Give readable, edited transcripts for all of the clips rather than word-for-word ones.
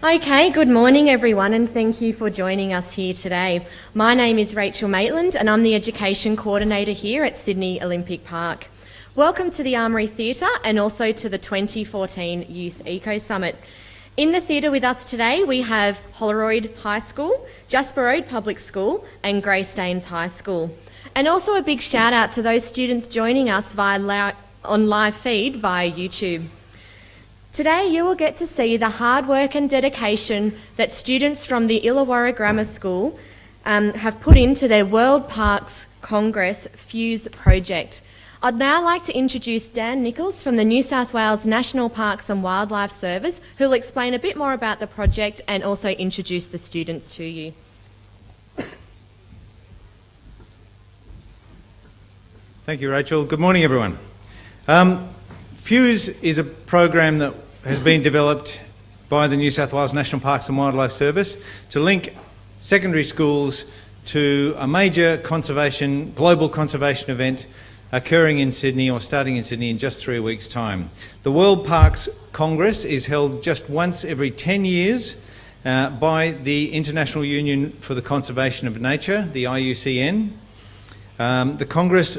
Okay, good morning everyone, and thank you for joining us here today. My name is Rachel Maitland and I'm the Education Coordinator here at Sydney Olympic Park. Welcome to the Armoury Theatre and also to the 2014 Youth Eco Summit. In the theatre with us today we have Holroyd High School, Jasper Road Public School and Greystanes High School. And also a big shout out to those students joining us on live feed via YouTube. Today you will get to see the hard work and dedication that students from the Illawarra Grammar School have put into their World Parks Congress Fuse project. I'd now like to introduce Dan Nichols from the New South Wales National Parks and Wildlife Service, who will explain a bit more about the project and also introduce the students to you. Thank you, Rachel. Good morning, everyone. Fuse is a program that has been developed by the New South Wales National Parks and Wildlife Service to link secondary schools to a major global conservation event occurring in Sydney, or starting in Sydney, in just 3 weeks' time. The World Parks Congress is held just once every 10 years by the International Union for the Conservation of Nature, the IUCN. The Congress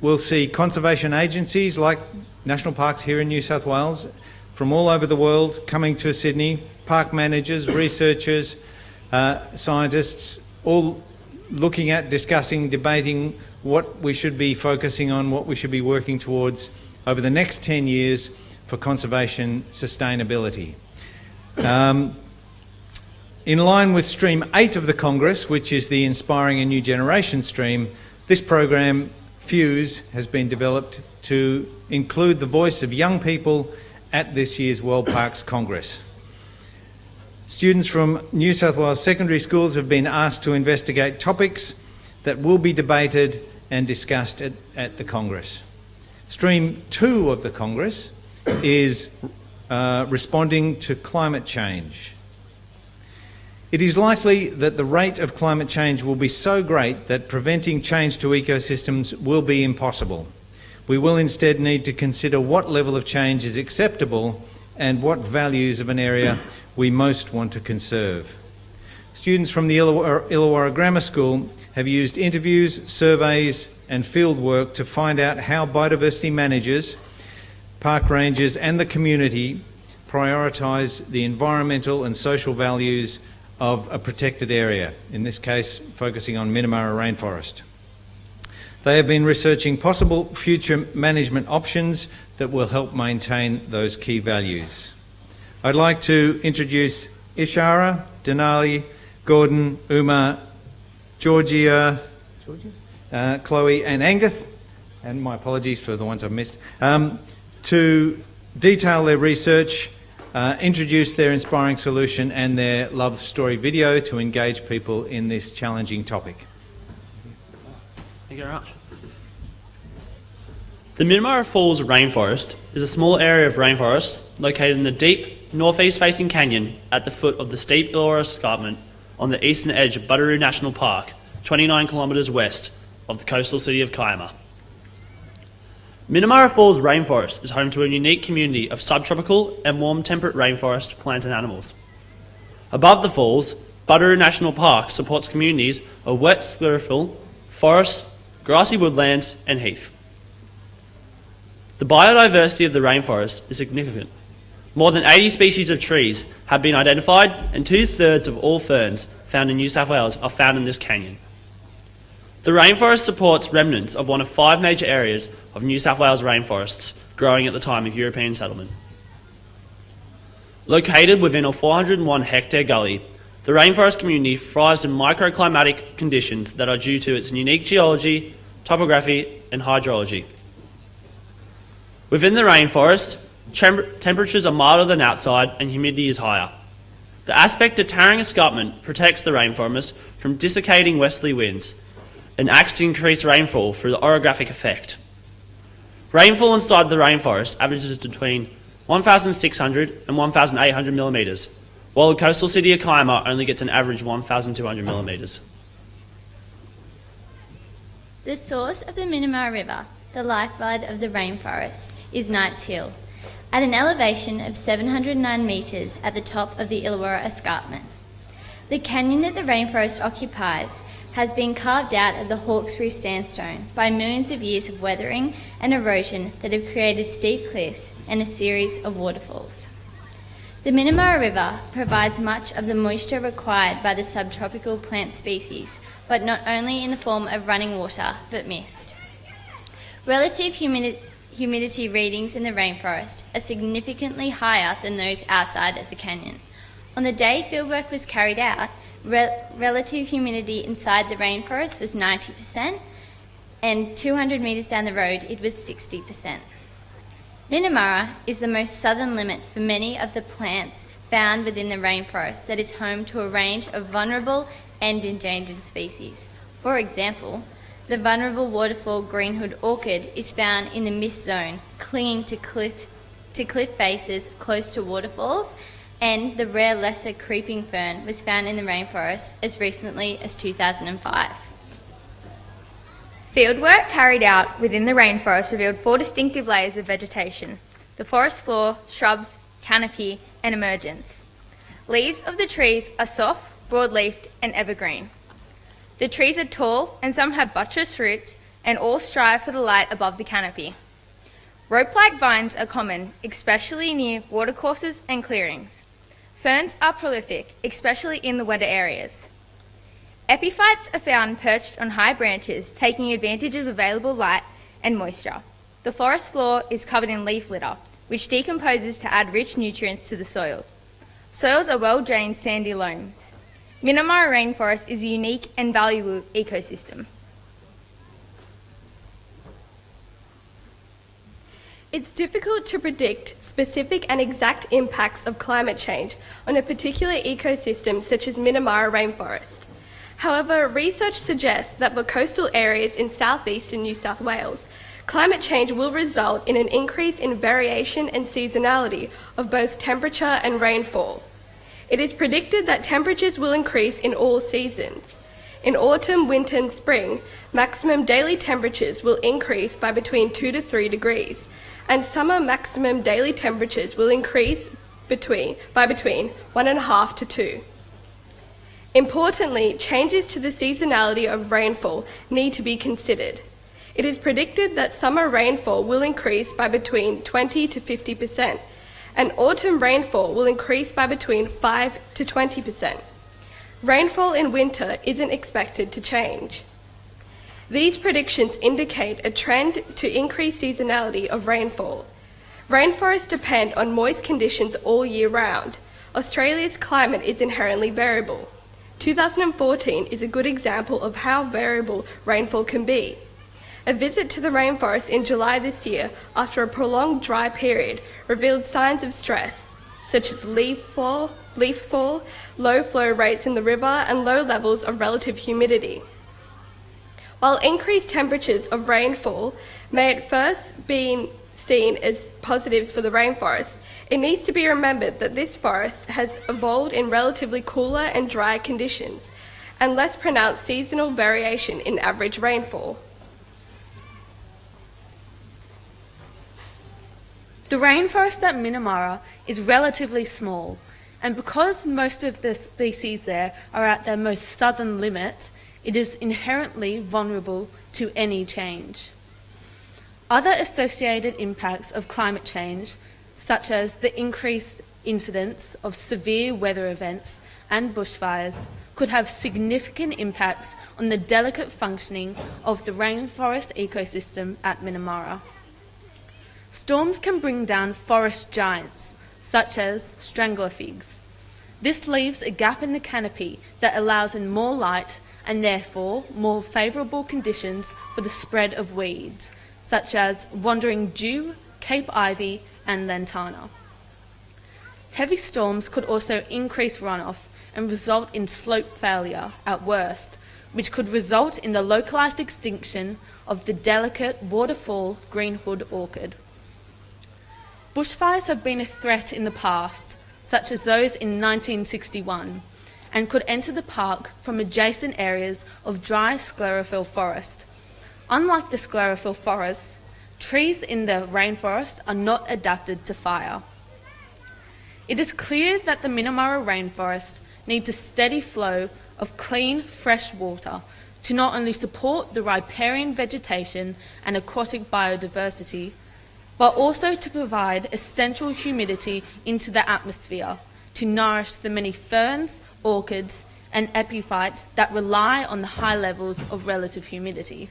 will see conservation agencies like national parks here in New South Wales from all over the world coming to Sydney, park managers, researchers, scientists, all looking at, discussing, debating what we should be focusing on, what we should be working towards over the next 10 years for conservation sustainability. In line with Stream 8 of the Congress, which is the Inspiring a New Generation stream, this program, Fuse, has been developed to include the voice of young people at this year's World Parks Congress. Students from New South Wales secondary schools have been asked to investigate topics that will be debated and discussed at the Congress. Stream 2 of the Congress is responding to climate change. It is likely that the rate of climate change will be so great that preventing change to ecosystems will be impossible. We will instead need to consider what level of change is acceptable and what values of an area we most want to conserve. Students from the Illawarra Grammar School have used interviews, surveys and field work to find out how biodiversity managers, park rangers and the community prioritise the environmental and social values of a protected area, in this case focusing on Minnamurra rainforest. They have been researching possible future management options that will help maintain those key values. I'd like to introduce Ishara, Denali, Gordon, Uma, Georgia, Chloe and Angus, and my apologies for the ones I've missed, to detail their research, introduce their inspiring solution and their love story video to engage people in this challenging topic. Thank you very much. The Minnamurra Falls Rainforest is a small area of rainforest located in the deep northeast facing canyon at the foot of the steep Illawarra escarpment on the eastern edge of Butteroo National Park, 29 kilometres west of the coastal city of Kiama. Minnamurra Falls Rainforest is home to a unique community of subtropical and warm temperate rainforest plants and animals. Above the falls, Butteroo National Park supports communities of wet sclerophyll, forests, grassy woodlands and heath. The biodiversity of the rainforest is significant. More than 80 species of trees have been identified and 2/3 of all ferns found in New South Wales are found in this canyon. The rainforest supports remnants of one of 5 major areas of New South Wales rainforests growing at the time of European settlement. Located within a 401 hectare gully, the rainforest community thrives in microclimatic conditions that are due to its unique geology, topography and hydrology. Within the rainforest, temperatures are milder than outside and humidity is higher. The aspect of towering escarpment protects the rainforest from desiccating westerly winds and acts to increase rainfall through the orographic effect. Rainfall inside the rainforest averages between 1,600 and 1,800 millimetres, while the coastal city of Kiama only gets an average 1,200 millimetres. The source of the Minnamurra River, the lifeblood of the rainforest, is Knights Hill. at an elevation of 709 metres at the top of the Illawarra Escarpment. The canyon that the rainforest occupies has been carved out of the Hawkesbury sandstone by millions of years of weathering and erosion that have created steep cliffs and a series of waterfalls. The Minamara River provides much of the moisture required by the subtropical plant species, but not only in the form of running water, but mist. Relative humidity readings in the rainforest are significantly higher than those outside of the canyon. On the day fieldwork was carried out, relative humidity inside the rainforest was 90%, and 200 metres down the road it was 60%. Minamara is the most southern limit for many of the plants found within the rainforest that is home to a range of vulnerable and endangered species. For example, the vulnerable waterfall greenwood orchid is found in the mist zone, clinging to cliff faces close to waterfalls, and the rare lesser creeping fern was found in the rainforest as recently as 2005. Fieldwork carried out within the rainforest revealed 4 distinctive layers of vegetation: the forest floor, shrubs, canopy, and emergence. Leaves of the trees are soft, broad-leafed, and evergreen. The trees are tall, and some have buttressed roots, and all strive for the light above the canopy. Rope-like vines are common, especially near watercourses and clearings. Ferns are prolific, especially in the wetter areas. Epiphytes are found perched on high branches, taking advantage of available light and moisture. The forest floor is covered in leaf litter, which decomposes to add rich nutrients to the soil. Soils are well-drained sandy loams. Minamara rainforest is a unique and valuable ecosystem. It's difficult to predict specific and exact impacts of climate change on a particular ecosystem such as Minamara rainforest. However, research suggests that for coastal areas in southeastern New South Wales, climate change will result in an increase in variation and seasonality of both temperature and rainfall. It is predicted that temperatures will increase in all seasons. In autumn, winter and spring, maximum daily temperatures will increase by between 2 to 3 degrees, and summer maximum daily temperatures will increase by between 1.5 to 2. Importantly, changes to the seasonality of rainfall need to be considered. It is predicted that summer rainfall will increase by between 20 to 50%, and autumn rainfall will increase by between 5 to 20%. Rainfall in winter isn't expected to change. These predictions indicate a trend to increased seasonality of rainfall. Rainforests depend on moist conditions all year round. Australia's climate is inherently variable. 2014 is a good example of how variable rainfall can be. A visit to the rainforest in July this year, after a prolonged dry period, revealed signs of stress, such as leaf fall, low flow rates in the river, and low levels of relative humidity. While increased temperatures of rainfall may at first be seen as positives for the rainforest, it needs to be remembered that this forest has evolved in relatively cooler and dry conditions, and less pronounced seasonal variation in average rainfall. The rainforest at Minamara is relatively small, and because most of the species there are at their most southern limit, it is inherently vulnerable to any change. Other associated impacts of climate change, such as the increased incidence of severe weather events and bushfires, could have significant impacts on the delicate functioning of the rainforest ecosystem at Minamara. Storms can bring down forest giants, such as strangler figs. This leaves a gap in the canopy that allows in more light and therefore more favourable conditions for the spread of weeds, such as wandering dew, Cape ivy, and lantana. Heavy storms could also increase runoff and result in slope failure at worst, which could result in the localised extinction of the delicate waterfall greenwood orchid. Bushfires have been a threat in the past, such as those in 1961, and could enter the park from adjacent areas of dry sclerophyll forest. Unlike the sclerophyll forests, Trees in the rainforest are not adapted to fire. It is clear that the Minamara rainforest needs a steady flow of clean, fresh water to not only support the riparian vegetation and aquatic biodiversity, but also to provide essential humidity into the atmosphere to nourish the many ferns, orchids, and epiphytes that rely on the high levels of relative humidity.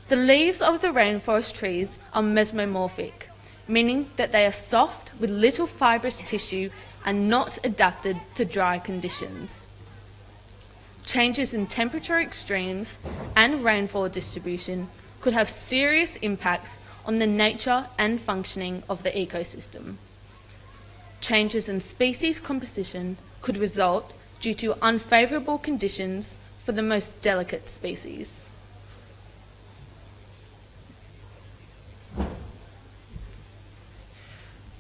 The leaves of the rainforest trees are mesomorphic, meaning that they are soft with little fibrous tissue and not adapted to dry conditions. Changes in temperature extremes and rainfall distribution could have serious impacts on the nature and functioning of the ecosystem. Changes in species composition could result due to unfavourable conditions for the most delicate species.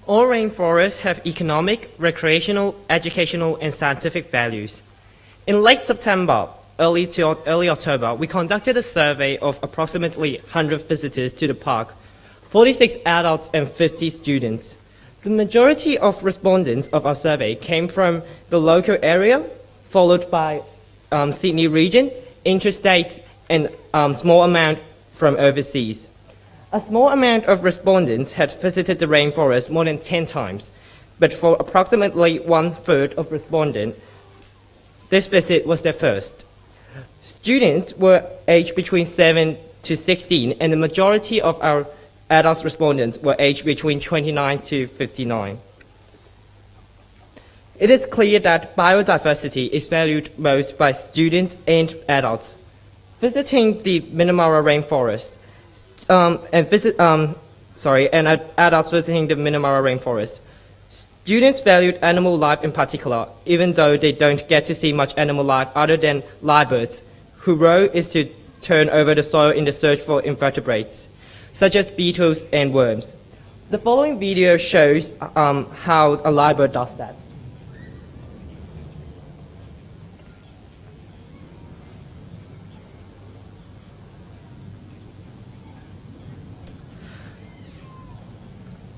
All rainforests have economic, recreational, educational, and scientific values. In late September, early October, we conducted a survey of approximately 100 visitors to the park, 46 adults and 50 students. The majority of respondents of our survey came from the local area, followed by Sydney region, interstate, and small amount from overseas. A small amount of respondents had visited the rainforest more than 10 times, but for approximately 1/3 of respondents, this visit was their first. Students were aged between 7 to 16, and the majority of our adult respondents were aged between 29 to 59. It is clear that biodiversity is valued most by students and adults. Visiting the Minamara rainforest, adults visiting the Minamara rainforest. Students valued animal life in particular, even though they don't get to see much animal life other than lyrebirds, whose role is to turn over the soil in the search for invertebrates, such as beetles and worms. The following video shows how a lyrebird does that.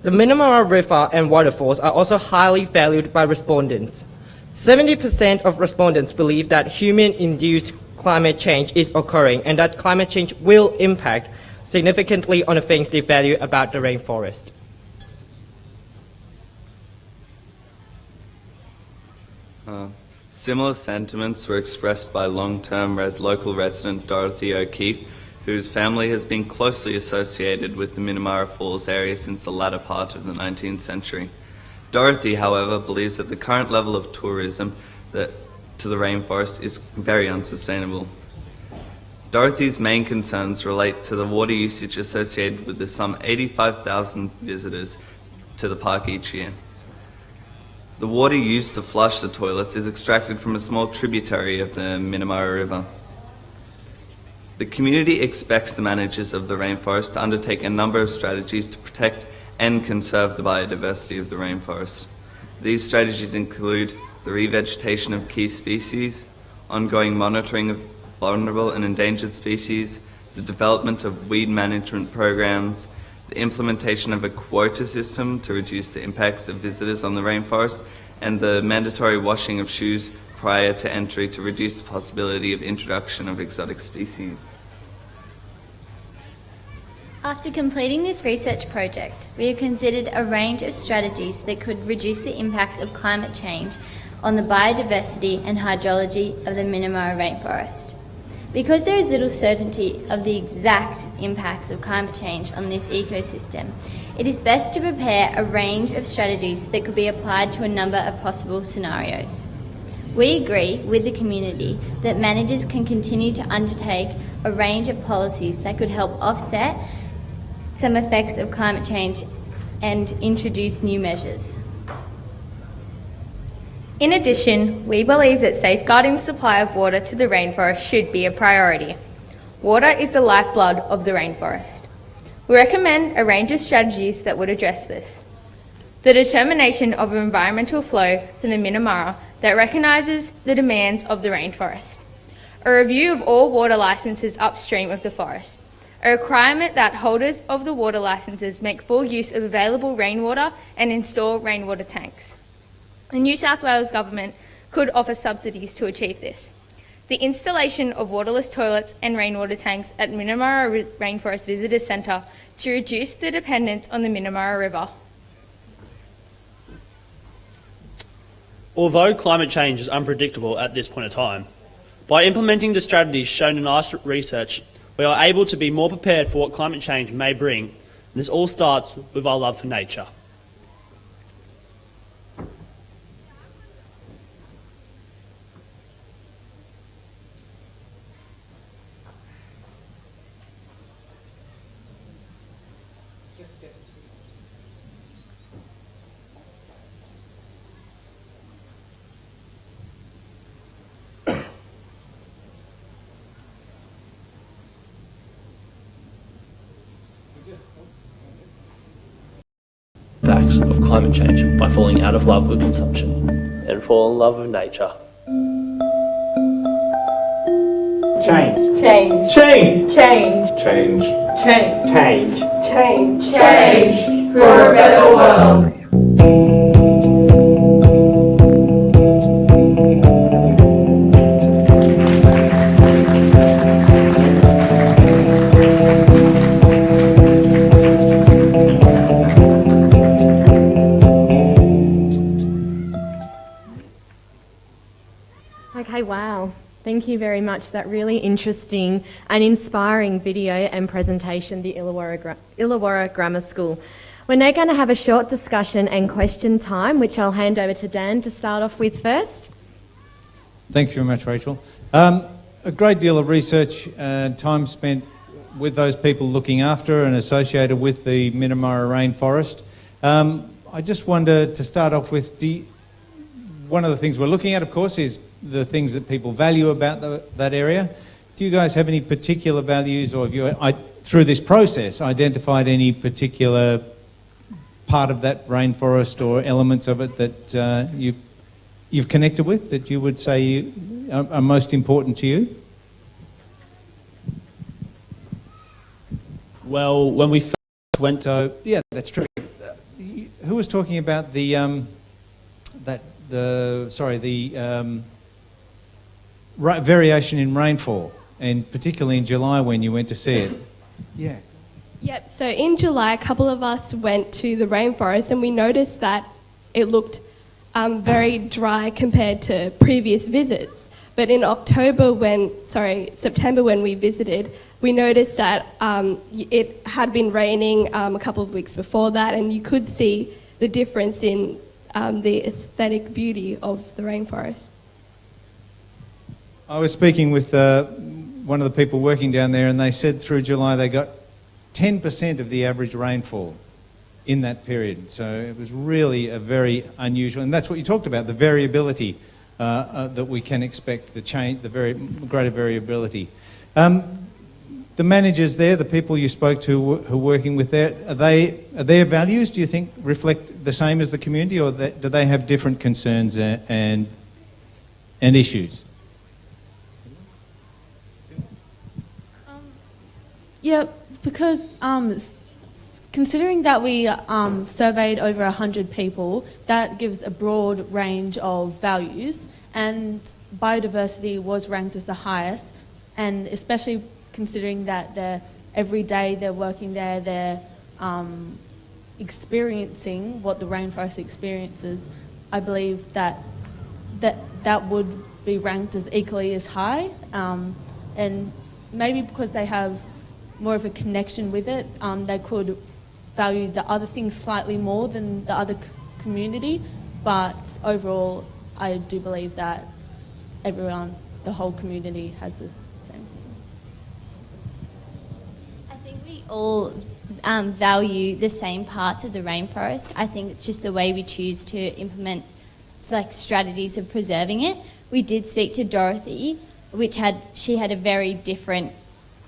The Minamara River and waterfalls are also highly valued by respondents. 70% of respondents believe that human-induced climate change is occurring and that climate change will impact significantly on the things they value about the rainforest. Similar sentiments were expressed by long-term local resident Dorothy O'Keefe, whose family has been closely associated with the Minamara Falls area since the latter part of the 19th century. Dorothy, however, believes that the current level of tourism to the rainforest is very unsustainable. Dorothy's main concerns relate to the water usage associated with the some 85,000 visitors to the park each year. The water used to flush the toilets is extracted from a small tributary of the Minamara River. The community expects the managers of the rainforest to undertake a number of strategies to protect and conserve the biodiversity of the rainforest. These strategies include the revegetation of key species, ongoing monitoring of vulnerable and endangered species, the development of weed management programs, the implementation of a quota system to reduce the impacts of visitors on the rainforest, and the mandatory washing of shoes prior to entry to reduce the possibility of introduction of exotic species. After completing this research project, we have considered a range of strategies that could reduce the impacts of climate change on the biodiversity and hydrology of the Minamara rainforest. Because there is little certainty of the exact impacts of climate change on this ecosystem, it is best to prepare a range of strategies that could be applied to a number of possible scenarios. We agree with the community that managers can continue to undertake a range of policies that could help offset some effects of climate change and introduce new measures. In addition, we believe that safeguarding the supply of water to the rainforest should be a priority. Water is the lifeblood of the rainforest. We recommend a range of strategies that would address this. The determination of an environmental flow from the Minamara that recognises the demands of the rainforest. A review of all water licences upstream of the forest. a requirement that holders of the water licences make full use of available rainwater and install rainwater tanks. The New South Wales Government could offer subsidies to achieve this. The installation of waterless toilets and rainwater tanks at Minamara Rainforest Visitor Centre to reduce the dependence on the Minamara River. Although climate change is unpredictable at this point in time, by implementing the strategies shown in our research, we are able to be more prepared for what climate change may bring. And this all starts with our love for nature. Impacts of climate change by falling out of love with consumption and fall in love with nature. Change. Change. Change. Change. Change. Change. Change. Change. Change. For a better world. Okay, wow. Thank you very much for that really interesting and inspiring video and presentation, the Illawarra Grammar School. We're now going to have a short discussion and question time, which I'll hand over to Dan to start off with first. Thanks very much, Rachel. A great deal of research and time spent with those people looking after and associated with the Minamara rainforest. I just wonder to start off with, one of the things we're looking at, of course, is the things that people value about that area. Do you guys have any particular values, or have you, through this process, identified any particular part of that rainforest or elements of it that you've connected with, that you would say are most important to you? Well, when we first went to... Yeah, that's true. Who was talking about the variation in rainfall, and particularly in July when you went to see it? Yeah. Yep, so in July, a couple of us went to the rainforest and we noticed that it looked very dry compared to previous visits. But in September when we visited, we noticed that it had been raining a couple of weeks before that, and you could see the difference in the aesthetic beauty of the rainforest. I was speaking with one of the people working down there, and they said through July they got 10% of the average rainfall in that period. So it was really a very unusual, and that's what you talked about, the variability that we can expect, the very greater variability. The managers there, the people you spoke to who are working with there, are their values, do you think, reflect the same as the community, or do they have different concerns and issues? Yeah, because considering that we surveyed over 100 people, that gives a broad range of values, and biodiversity was ranked as the highest, and especially considering that every day they're working there, they're experiencing what the rainforest experiences, I believe that would be ranked as equally as high, and maybe because they have more of a connection with it, they could value the other things slightly more than the other community, but overall I do believe that everyone, the whole community, has the same thing. I think we all value the same parts of the rainforest. I think it's just the way we choose to implement strategies of preserving it. We did speak to Dorothy, she had a very different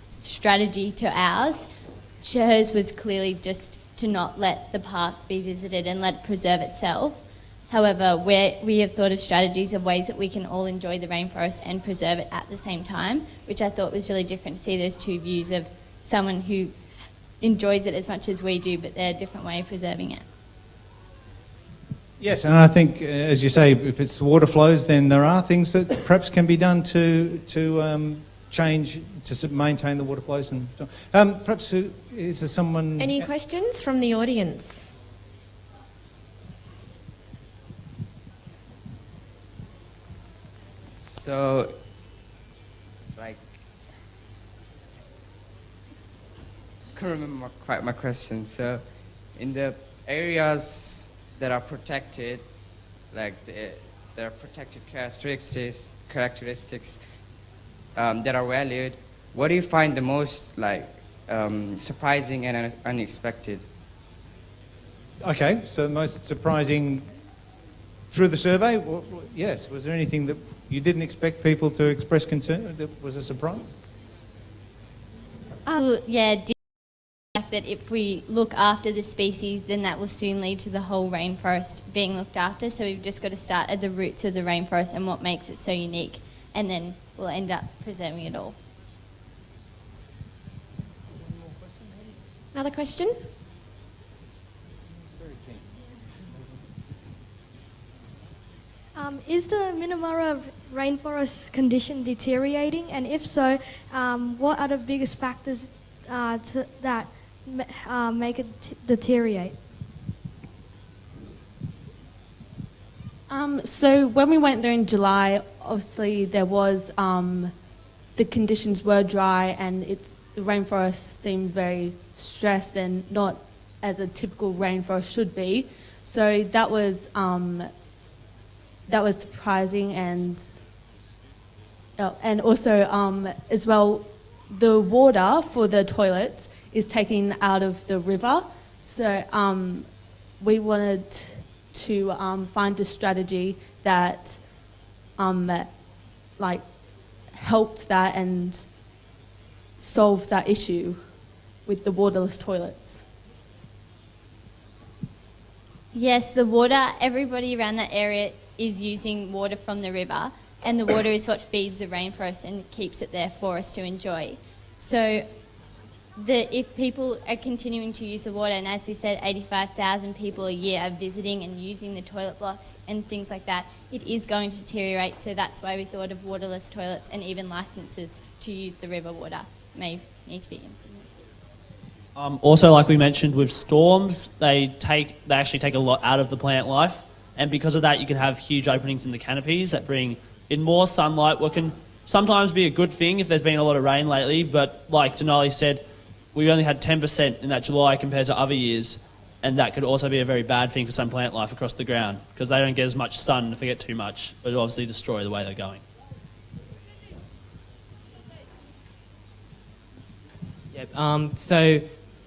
strategy to ours. Hers was clearly just to not let the park be visited and let it preserve itself. However, we have thought of strategies of ways that we can all enjoy the rainforest and preserve it at the same time, which I thought was really different to see those two views of someone who enjoys it as much as we do, but they're a different way of preserving it. Yes, and I think, as you say, if it's water flows, then there are things that perhaps can be done to change, to maintain the water flows. And perhaps, is there someone... Any questions from the audience? So, like, can't remember quite my question. So, in the areas that are protected, like there are protected characteristics that are valued, what do you find the most surprising and unexpected? Okay, so the most surprising through the survey, yes. Was there anything that you didn't expect people to express concern that was a surprise? That if we look after the species, then that will soon lead to the whole rainforest being looked after. So we've just got to start at the roots of the rainforest and what makes it so unique, and then we'll end up preserving it all. Another question? Is the Minamara rainforest condition deteriorating? And if so, what are the biggest factors that make it deteriorate? So when we went there in July, obviously there was, the conditions were dry, and the rainforest seemed very stressed and not as a typical rainforest should be. So that was surprising, and also as well, the water for the toilets is taken out of the river. So we wanted to find a strategy that helped that and solved that issue with the waterless toilets. Yes, the water, everybody around that area is using water from the river, and the water is what feeds the rainforest and keeps it there for us to enjoy. So if people are continuing to use the water, and as we said, 85,000 people a year are visiting and using the toilet blocks and things like that, it is going to deteriorate. So that's why we thought of waterless toilets, and even licences to use the river water may need to be implemented. Also, like we mentioned with storms, they actually take a lot out of the plant life, and because of that you can have huge openings in the canopies that bring in more sunlight, what can sometimes be a good thing if there's been a lot of rain lately, but like Denali said, we only had 10% in that July compared to other years, and that could also be a very bad thing for some plant life across the ground because they don't get as much sun if they get too much, but it'll obviously destroy the way they're going. So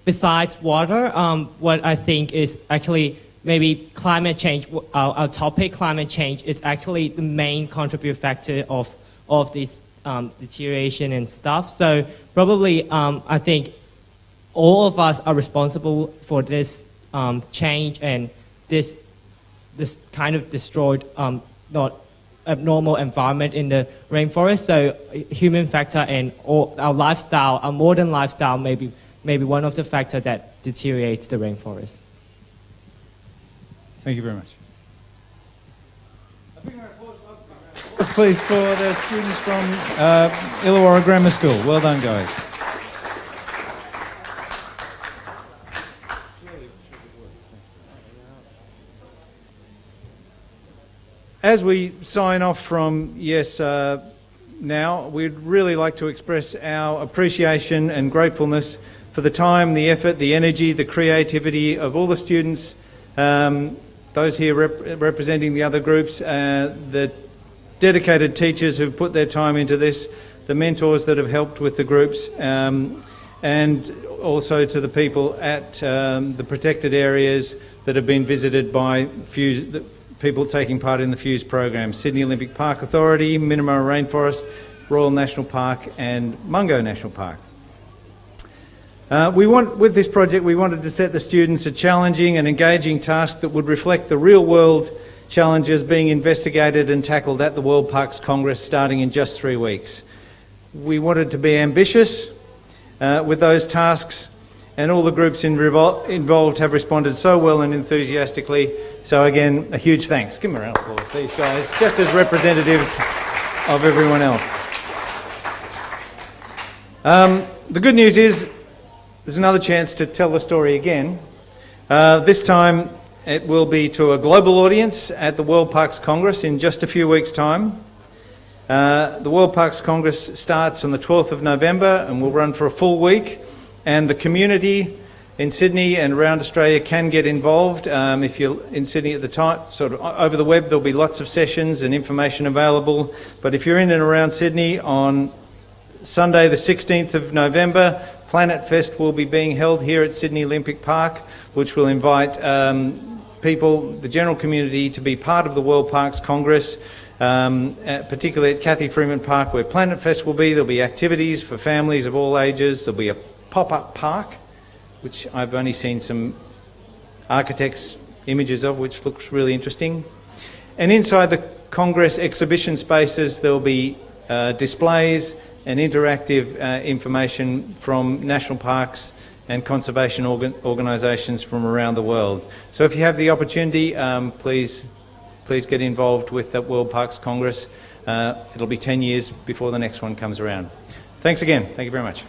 besides water, what I think is actually maybe climate change, our topic climate change is actually the main contributing factor of this deterioration and stuff. So probably I think all of us are responsible for this change and this kind of destroyed not abnormal environment in the rainforest. So human factor and our lifestyle, our modern lifestyle, maybe one of the factors that deteriorates the rainforest. Thank you very much. Please for the students from Illawarra Grammar School. Well done, guys. As we sign off from now, we'd really like to express our appreciation and gratefulness for the time, the effort, the energy, the creativity of all the students, those here representing the other groups, the dedicated teachers who've put their time into this, the mentors that have helped with the groups, and also to the people at the protected areas that have been visited by people taking part in the FUSE program: Sydney Olympic Park Authority, Minamara Rainforest, Royal National Park and Mungo National Park. With this project, we wanted to set the students a challenging and engaging task that would reflect the real-world challenges being investigated and tackled at the World Parks Congress starting in just 3 weeks. We wanted to be ambitious, with those tasks, and all the groups involved have responded so well and enthusiastically. So again, a huge thanks. Give them a round of applause, these guys, just as representatives of everyone else. The good news is there's another chance to tell the story again. This time it will be to a global audience at the World Parks Congress in just a few weeks' time. The World Parks Congress starts on the 12th of November and will run for a full week, and the community in Sydney and around Australia can get involved. If you're in Sydney at the time, sort of over the web, there'll be lots of sessions and information available. But if you're in and around Sydney, on Sunday the 16th of November, Planet Fest will be being held here at Sydney Olympic Park, which will invite people, the general community, to be part of the World Parks Congress, particularly at Cathy Freeman Park where Planet Fest will be. There'll be activities for families of all ages. There'll be a pop-up park, which I've only seen some architects' images of, which looks really interesting. And inside the Congress exhibition spaces, there'll be displays and interactive information from national parks and conservation organisations from around the world. So if you have the opportunity, please get involved with the World Parks Congress. It'll be 10 years before the next one comes around. Thanks again. Thank you very much.